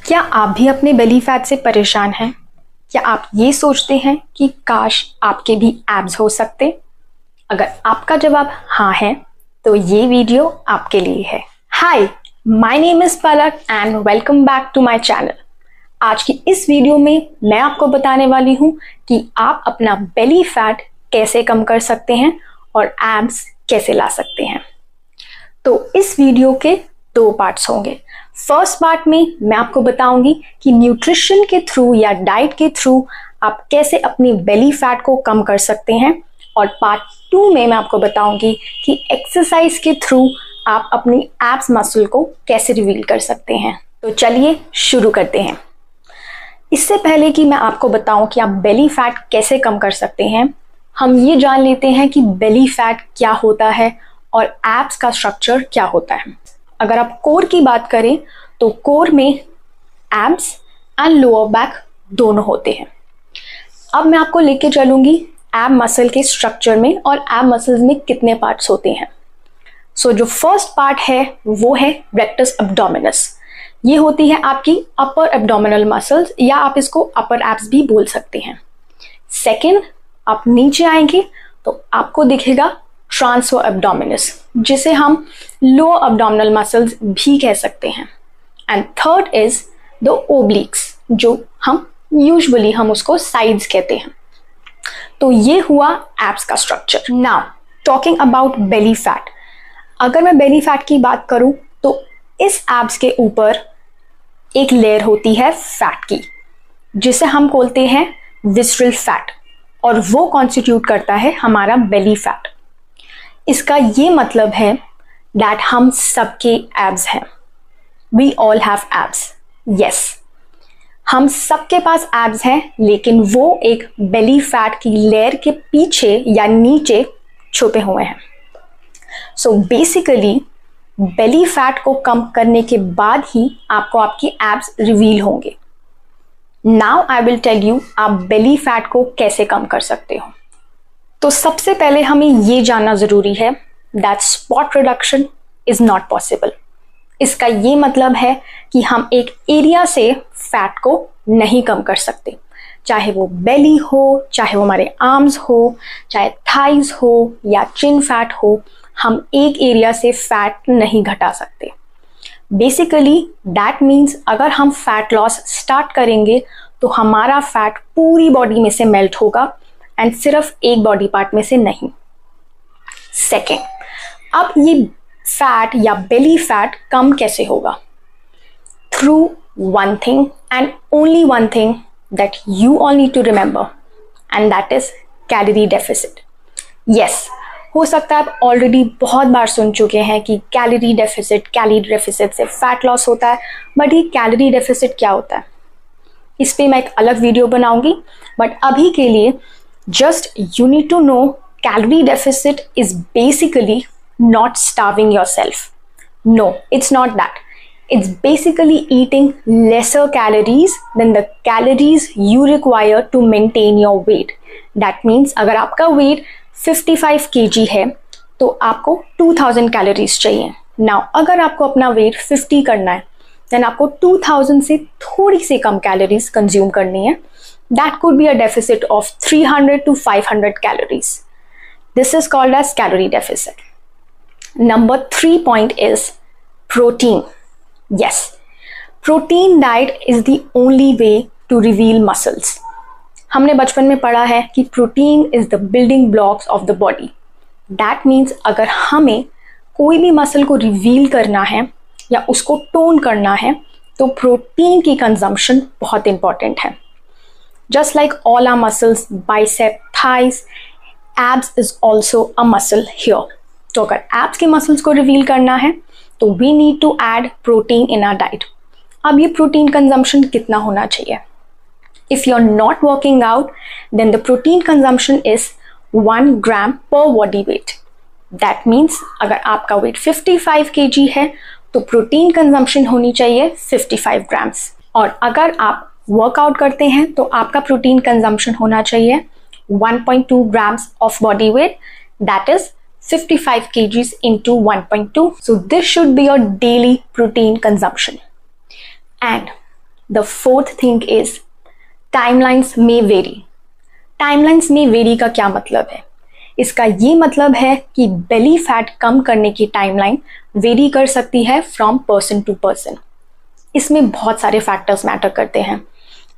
क्या आप भी अपने बेली फैट से परेशान हैं? क्या आप ये सोचते हैं कि काश आपके भी एब्स हो सकते? अगर आपका जवाब हाँ है तो ये वीडियो आपके लिए है। Hi, my name is Palak and welcome back to my channel. आज की इस वीडियो में मैं आपको बताने वाली हूँ कि आप अपना बेली फैट कैसे कम कर सकते हैं और एब्स कैसे ला सकते हैं। तो इस वीडियो के दो पार्ट्स होंगे। फर्स्ट पार्ट में मैं आपको बताऊंगी कि न्यूट्रिशन के थ्रू या डाइट के थ्रू आप कैसे अपनी बेली फैट को कम कर सकते हैं, और पार्ट 2 में मैं आपको बताऊंगी कि एक्सरसाइज के थ्रू आप अपनी एब्स मसल को कैसे रिवील कर सकते हैं। तो चलिए शुरू करते हैं। इससे पहले कि मैं आपको बताऊं कि आप बेली फैट कैसे कम कर सकते हैं, हम ये जान लेते हैं कि बेली फैट क्या होता है और एब्स का स्ट्रक्चर क्या होता है। अगर आप कोर की बात करें तो कोर में एब्स एंड लोअर बैक दोनों होते हैं। अब मैं आपको लेके चलूंगी एब मसल के स्ट्रक्चर में और एब मसल्स में कितने पार्ट्स होते हैं। सो जो फर्स्ट पार्ट है वो है रेक्टस एब्डोमिनस। ये होती है आपकी अपर एब्डोमिनल मसल्स, या आप इसको अपर एब्स भी बोल सकते हैं। सेकेंड, आप नीचे आएंगे तो आपको दिखेगा ट्रांसवर एब्डोमिनस, जिसे हम लोअर एब्डोमिनल मसल्स भी कह सकते हैं। And third is the obliques, जो हम यूजुअली उसको साइड्स कहते हैं। तो ये हुआ एब्स का structure. Now talking about belly fat. अगर मैं बेली फैट की बात करूं तो इस एब्स के ऊपर एक लेयर होती है फैट की, जिसे हम बोलते हैं विसरल फैट, और वो कॉन्स्टिट्यूट करता है हमारा बेली फैट। इसका ये मतलब है दैट हम सबके एब्स हैं। We all have abs. Yes, हम सबके पास एब्स हैं, लेकिन वो एक बेली फैट की लेयर के पीछे या नीचे छुपे हुए हैं। सो बेसिकली बेली फैट को कम करने के बाद ही आपको आपकी एब्स रिवील होंगे। Now I will tell you आप बेली फैट को कैसे कम कर सकते हो। तो सबसे पहले हमें ये जानना जरूरी है that spot reduction is not possible. इसका ये मतलब है कि हम एक एरिया से फैट को नहीं कम कर सकते, चाहे वो बेली हो, चाहे वो हमारे आर्म्स हो, चाहे थाइज हो या चिन फैट हो, हम एक एरिया से फैट नहीं घटा सकते। बेसिकली दैट मीन्स अगर हम फैट लॉस स्टार्ट करेंगे तो हमारा फैट पूरी बॉडी में से मेल्ट होगा एंड सिर्फ एक बॉडी पार्ट में से नहीं। सेकेंड, अब ये फैट या बेली फैट कम कैसे होगा? Through one thing and only one thing that you all need to remember, and that is calorie deficit. Yes, हो सकता है आप ऑलरेडी बहुत बार सुन चुके हैं कि कैलोरी डेफिसिट से फैट लॉस होता है, बट ये कैलोरी डेफिसिट क्या होता है इस पे मैं एक अलग वीडियो बनाऊंगी। बट अभी के लिए just you need to know calorie deficit is basically not starving yourself. No, it's not that. It's basically eating lesser calories than the calories you require to maintain your weight. That means अगर आपका weight 55 kg है तो आपको 2000 calories चाहिए। Now अगर आपको अपना weight 50 करना है then आपको 2000 से थोड़ी सी कम calories consume करनी है। That could be a deficit of 300 to 500 calories. This is called as calorie deficit. Number 3 point is protein. Yes, protein diet is the only way to reveal muscles. हमने बचपन में पढ़ा है कि protein is the building blocks of the body. That means अगर हमें कोई भी मसल को रिवील करना है या उसको टोन करना है तो प्रोटीन की कंजम्पशन बहुत इंपॉर्टेंट है। Just like all our muscles, bicep, thighs, abs is also a muscle here. तो अगर abs के muscles को reveal करना है तो we need to add protein in our diet. अब ये protein consumption कितना होना चाहिए? If you're not working out, then the protein consumption is 1 gram per body weight. That means अगर आपका weight 55 kg है तो protein consumption होनी चाहिए 55 grams. और अगर आप वर्कआउट करते हैं तो आपका प्रोटीन कंजम्पशन होना चाहिए 1.2 grams of body weight, that is 55 kgs into 1.2. So this should be your daily protein consumption. And the fourth thing is timelines में वेरी। टाइमलाइंस में वेरी का क्या मतलब है? इसका ये मतलब है कि बेली फैट कम करने की टाइमलाइन वेरी कर सकती है फ्रॉम पर्सन टू पर्सन। इसमें बहुत सारे फैक्टर्स मैटर करते हैं,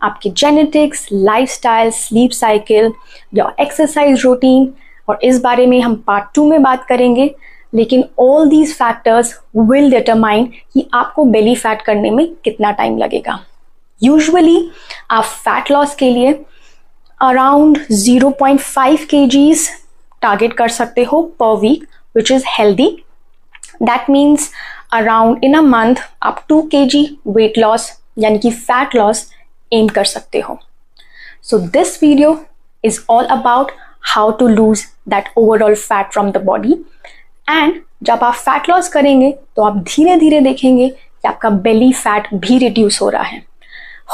आपकी जेनेटिक्स, लाइफस्टाइल, स्लीप साइकिल, या एक्सरसाइज रूटीन, और इस बारे में हम पार्ट 2 में बात करेंगे। लेकिन all these factors will determine कि आपको बेली फैट करने में कितना टाइम लगेगा। यूजुअली आप फैट लॉस के लिए अराउंड 0.5 kgs टारगेट कर सकते हो per week, which is healthy. That means around in a month आप 2 kg वेट लॉस यानी कि फैट लॉस एम कर सकते हो। So this video is all about how to lose that overall fat from the body. And जब आप fat loss करेंगे तो आप धीरे धीरे देखेंगे कि आपका बेली फैट भी रिड्यूस हो रहा है।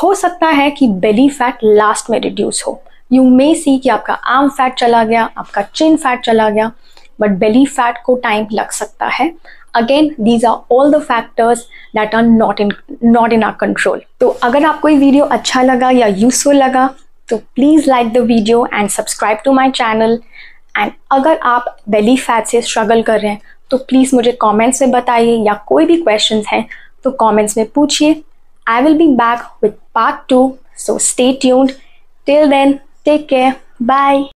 हो सकता है कि बेली फैट लास्ट में रिड्यूस हो, यू मे सी कि आपका आर्म फैट चला गया, आपका चिन फैट चला गया, बट बेली फैट को टाइम लग सकता है। Again these are all the factors that are not in our control. तो अगर आपको ये वीडियो अच्छा लगा या यूजफुल लगा तो please like the video and subscribe to my channel. And अगर आप बेली फैट से स्ट्रगल कर रहे हैं तो प्लीज मुझे कमेंट्स में बताइए, या कोई भी क्वेश्चंस हैं तो कमेंट्स में पूछिए। I will be back with part 2, so stay tuned. Till then, take care. Bye.